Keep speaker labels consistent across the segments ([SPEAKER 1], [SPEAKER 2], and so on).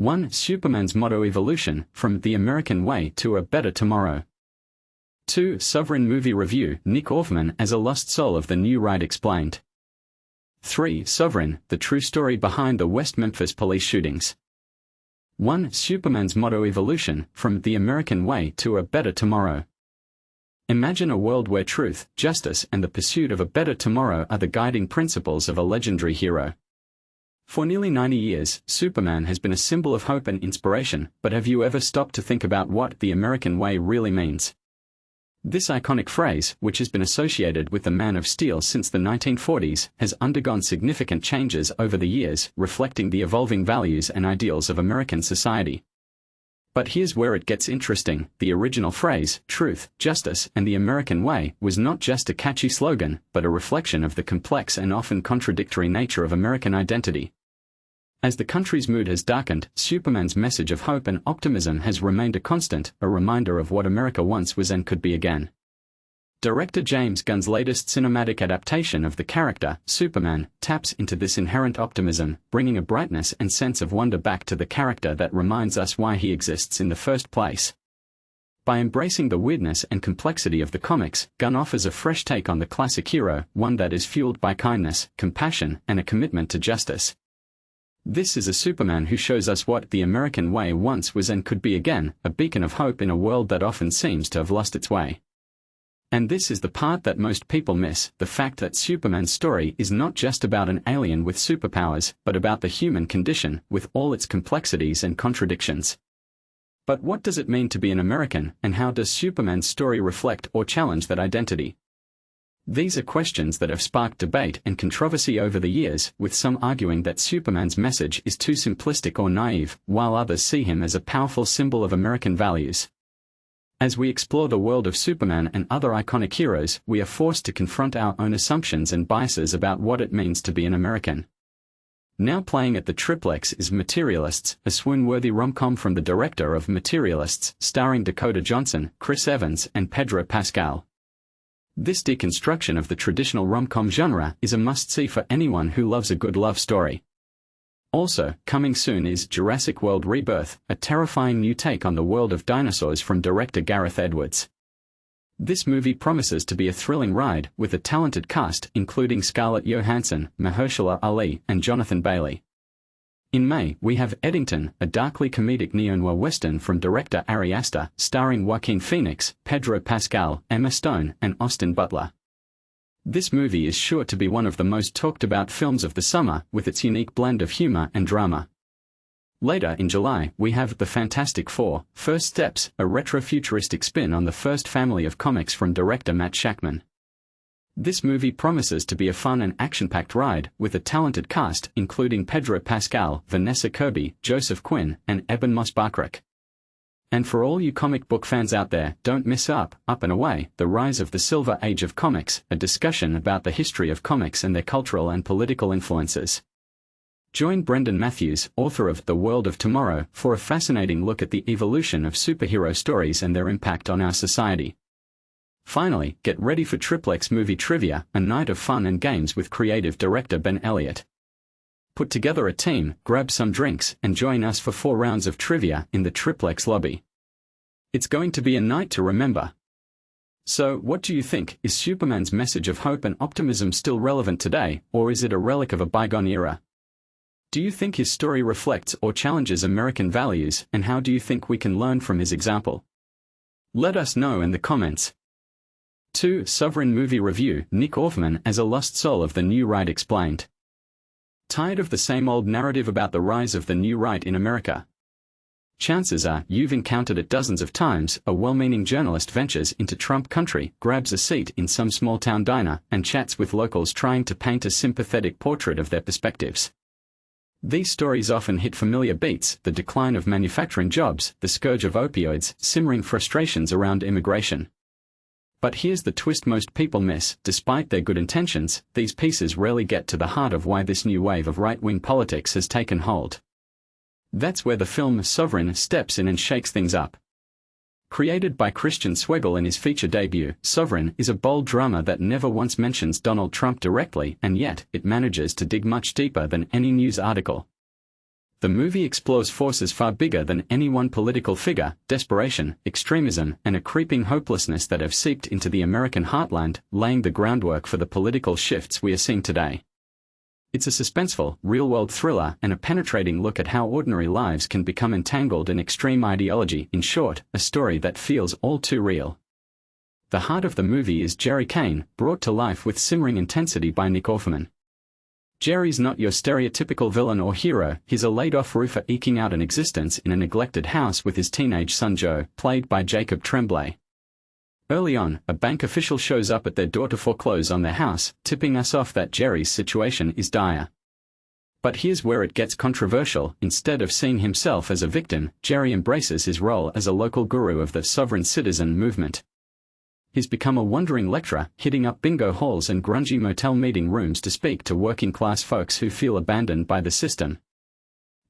[SPEAKER 1] 1. Superman's motto evolution, from the American way to a better tomorrow. 2. Sovereign movie review, Nick Offerman as a lost soul of the new right explained. 3. Sovereign, the true story behind the West Memphis police shootings. 1. Superman's motto evolution, from the American way to a better tomorrow. Imagine a world where truth, justice, and the pursuit of a better tomorrow are the guiding principles of a legendary hero. For nearly 90 years, Superman has been a symbol of hope and inspiration, but have you ever stopped to think about what the American way really means? This iconic phrase, which has been associated with the Man of Steel since the 1940s, has undergone significant changes over the years, reflecting the evolving values and ideals of American society. But here's where it gets interesting: the original phrase, truth, justice, and the American way, was not just a catchy slogan, but a reflection of the complex and often contradictory nature of American identity. As the country's mood has darkened, Superman's message of hope and optimism has remained a constant, a reminder of what America once was and could be again. Director James Gunn's latest cinematic adaptation of the character, Superman, taps into this inherent optimism, bringing a brightness and sense of wonder back to the character that reminds us why he exists in the first place. By embracing the weirdness and complexity of the comics, Gunn offers a fresh take on the classic hero, one that is fueled by kindness, compassion, and a commitment to justice. This is a Superman who shows us what the American way once was and could be again, a beacon of hope in a world that often seems to have lost its way. And this is the part that most people miss: the fact that Superman's story is not just about an alien with superpowers, but about the human condition, with all its complexities and contradictions. But what does it mean to be an American, and how does Superman's story reflect or challenge that identity? These are questions that have sparked debate and controversy over the years, with some arguing that Superman's message is too simplistic or naive, while others see him as a powerful symbol of American values. As we explore the world of Superman and other iconic heroes, we are forced to confront our own assumptions and biases about what it means to be an American. Now playing at the Triplex is Materialists, a swoon-worthy rom-com from the director of Materialists, starring Dakota Johnson, Chris Evans, and Pedro Pascal. This deconstruction of the traditional rom-com genre is a must-see for anyone who loves a good love story. Also, coming soon is Jurassic World Rebirth, a terrifying new take on the world of dinosaurs from director Gareth Edwards. This movie promises to be a thrilling ride, with a talented cast including Scarlett Johansson, Mahershala Ali, and Jonathan Bailey. In May, we have Eddington, a darkly comedic neo-noir western from director Ari Aster, starring Joaquin Phoenix, Pedro Pascal, Emma Stone, and Austin Butler. This movie is sure to be one of the most talked-about films of the summer, with its unique blend of humor and drama. Later in July, we have The Fantastic Four: First Steps, a retro-futuristic spin on the first family of comics from director Matt Shakman. This movie promises to be a fun and action-packed ride, with a talented cast including Pedro Pascal, Vanessa Kirby, Joseph Quinn, and Eben Moss-Bachrach. And for all you comic book fans out there, don't miss Up and Away, The Rise of the Silver Age of Comics, a discussion about the history of comics and their cultural and political influences. Join Brendan Matthews, author of The World of Tomorrow, for a fascinating look at the evolution of superhero stories and their impact on our society. Finally, get ready for Triplex Movie Trivia, a night of fun and games with creative director Ben Elliott. Put together a team, grab some drinks, and join us for 4 rounds of trivia in the Triplex lobby. It's going to be a night to remember. So, what do you think? Is Superman's message of hope and optimism still relevant today, or is it a relic of a bygone era? Do you think his story reflects or challenges American values, and how do you think we can learn from his example? Let us know in the comments. 2. Sovereign movie review, Nick Offerman as a lost soul of the new right explained. Tired of the same old narrative about the rise of the new right in America? Chances are you've encountered it dozens of times. A well-meaning journalist ventures into Trump country, grabs a seat in some small-town diner, and chats with locals trying to paint a sympathetic portrait of their perspectives. These stories often hit familiar beats: the decline of manufacturing jobs, the scourge of opioids, simmering frustrations around immigration. But here's the twist most people miss: despite their good intentions, these pieces rarely get to the heart of why this new wave of right-wing politics has taken hold. That's where the film Sovereign steps in and shakes things up. Created by Christian Swegel in his feature debut, Sovereign is a bold drama that never once mentions Donald Trump directly, and yet, it manages to dig much deeper than any news article. The movie explores forces far bigger than any one political figure, desperation, extremism, and a creeping hopelessness that have seeped into the American heartland, laying the groundwork for the political shifts we are seeing today. It's a suspenseful, real-world thriller and a penetrating look at how ordinary lives can become entangled in extreme ideology. In short, a story that feels all too real. The heart of the movie is Jerry Kane, brought to life with simmering intensity by Nick Offerman. Jerry's not your stereotypical villain or hero, he's a laid-off roofer eking out an existence in a neglected house with his teenage son Joe, played by Jacob Tremblay. Early on, a bank official shows up at their door to foreclose on their house, tipping us off that Jerry's situation is dire. But here's where it gets controversial. Instead of seeing himself as a victim, Jerry embraces his role as a local guru of the sovereign citizen movement. He's become a wandering lecturer, hitting up bingo halls and grungy motel meeting rooms to speak to working-class folks who feel abandoned by the system.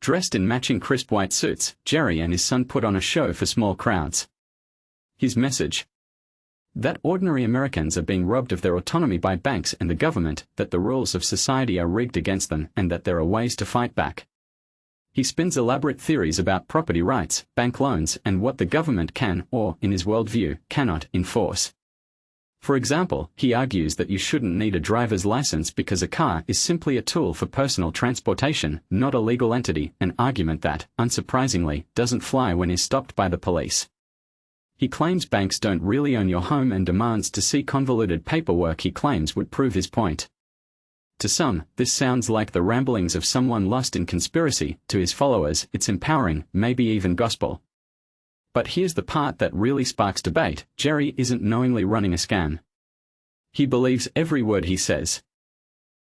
[SPEAKER 1] Dressed in matching crisp white suits, Jerry and his son put on a show for small crowds. His message? That ordinary Americans are being robbed of their autonomy by banks and the government, that the rules of society are rigged against them, and that there are ways to fight back. He spins elaborate theories about property rights, bank loans, and what the government can, or, in his worldview, cannot enforce. For example, he argues that you shouldn't need a driver's license because a car is simply a tool for personal transportation, not a legal entity, an argument that, unsurprisingly, doesn't fly when he's stopped by the police. He claims banks don't really own your home and demands to see convoluted paperwork he claims would prove his point. To some, this sounds like the ramblings of someone lost in conspiracy. To his followers, it's empowering, maybe even gospel. But here's the part that really sparks debate: Jerry isn't knowingly running a scam. He believes every word he says.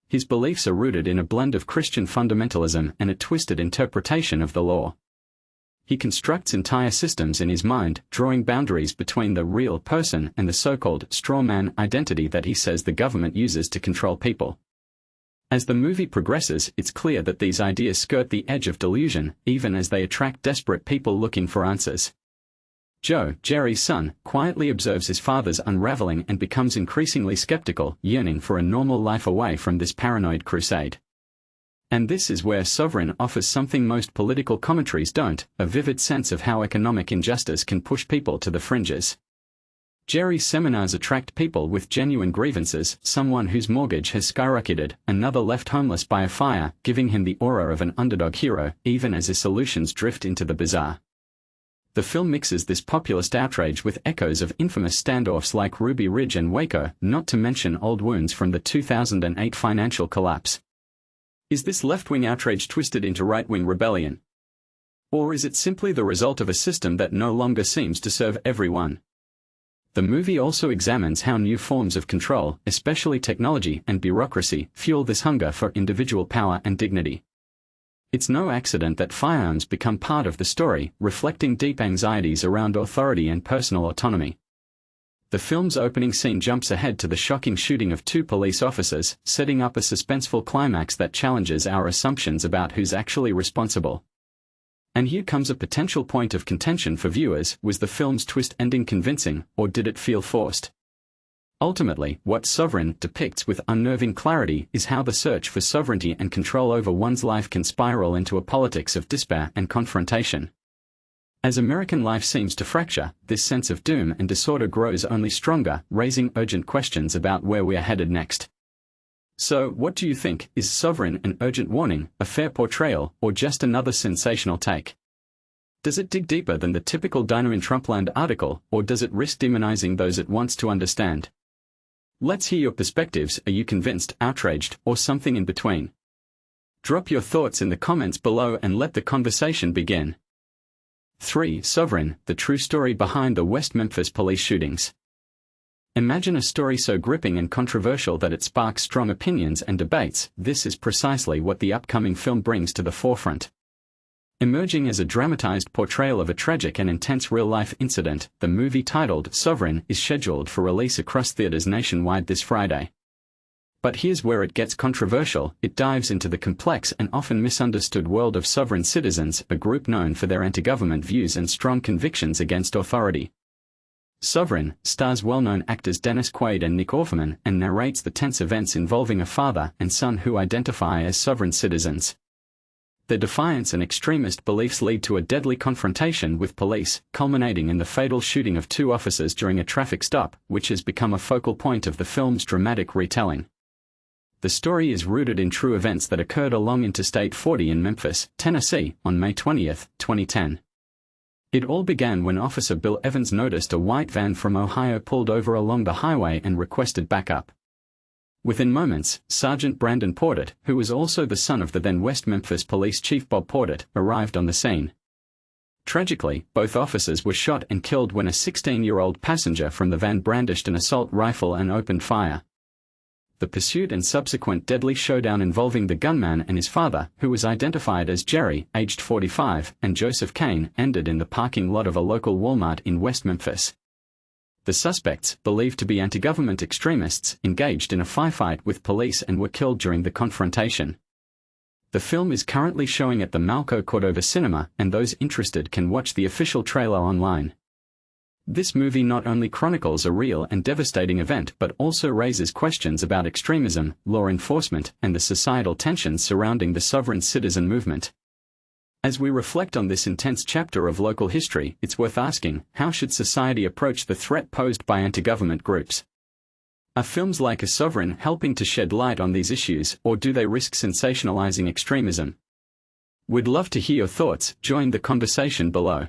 [SPEAKER 1] His beliefs are rooted in a blend of Christian fundamentalism and a twisted interpretation of the law. He constructs entire systems in his mind, drawing boundaries between the real person and the so-called straw man identity that he says the government uses to control people. As the movie progresses, it's clear that these ideas skirt the edge of delusion, even as they attract desperate people looking for answers. Joe, Jerry's son, quietly observes his father's unraveling and becomes increasingly skeptical, yearning for a normal life away from this paranoid crusade. And this is where Sovereign offers something most political commentaries don't: a vivid sense of how economic injustice can push people to the fringes. Jerry's seminars attract people with genuine grievances, someone whose mortgage has skyrocketed, another left homeless by a fire, giving him the aura of an underdog hero, even as his solutions drift into the bizarre. The film mixes this populist outrage with echoes of infamous standoffs like Ruby Ridge and Waco, not to mention old wounds from the 2008 financial collapse. Is this left-wing outrage twisted into right-wing rebellion? Or is it simply the result of a system that no longer seems to serve everyone? The movie also examines how new forms of control, especially technology and bureaucracy, fuel this hunger for individual power and dignity. It's no accident that firearms become part of the story, reflecting deep anxieties around authority and personal autonomy. The film's opening scene jumps ahead to the shocking shooting of 2 police officers, setting up a suspenseful climax that challenges our assumptions about who's actually responsible. And here comes a potential point of contention for viewers: was the film's twist ending convincing, or did it feel forced? Ultimately, what Sovereign depicts with unnerving clarity is how the search for sovereignty and control over one's life can spiral into a politics of despair and confrontation. As American life seems to fracture, this sense of doom and disorder grows only stronger, raising urgent questions about where we are headed next. So, what do you think? Is Sovereign an urgent warning, a fair portrayal, or just another sensational take? Does it dig deeper than the typical Diner in Trumpland article, or does it risk demonizing those it wants to understand? Let's hear your perspectives. Are you convinced, outraged, or something in between? Drop your thoughts in the comments below and let the conversation begin. 3. Sovereign, the true story behind the West Memphis police shootings. Imagine a story so gripping and controversial that it sparks strong opinions and debates. This is precisely what the upcoming film brings to the forefront. Emerging as a dramatized portrayal of a tragic and intense real-life incident, the movie titled Sovereign is scheduled for release across theaters nationwide this Friday. But here's where it gets controversial: it dives into the complex and often misunderstood world of sovereign citizens, a group known for their anti-government views and strong convictions against authority. Sovereign stars well-known actors Dennis Quaid and Nick Offerman and narrates the tense events involving a father and son who identify as sovereign citizens. Their defiance and extremist beliefs lead to a deadly confrontation with police, culminating in the fatal shooting of 2 officers during a traffic stop, which has become a focal point of the film's dramatic retelling. The story is rooted in true events that occurred along Interstate 40 in Memphis, Tennessee, on May 20, 2010. It all began when Officer Bill Evans noticed a white van from Ohio pulled over along the highway and requested backup. Within moments, Sergeant Brandon Portet, who was also the son of the then West Memphis Police Chief Bob Portet, arrived on the scene. Tragically, both officers were shot and killed when a 16-year-old passenger from the van brandished an assault rifle and opened fire. The pursuit and subsequent deadly showdown involving the gunman and his father, who was identified as Jerry, aged 45, and Joseph Kane, ended in the parking lot of a local Walmart in West Memphis. The suspects, believed to be anti-government extremists, engaged in a firefight with police and were killed during the confrontation. The film is currently showing at the Malco Cordova Cinema, and those interested can watch the official trailer online. This movie not only chronicles a real and devastating event but also raises questions about extremism, law enforcement, and the societal tensions surrounding the sovereign citizen movement. As we reflect on this intense chapter of local history, it's worth asking, how should society approach the threat posed by anti-government groups? Are films like A Sovereign helping to shed light on these issues, or do they risk sensationalizing extremism? We'd love to hear your thoughts. Join the conversation below.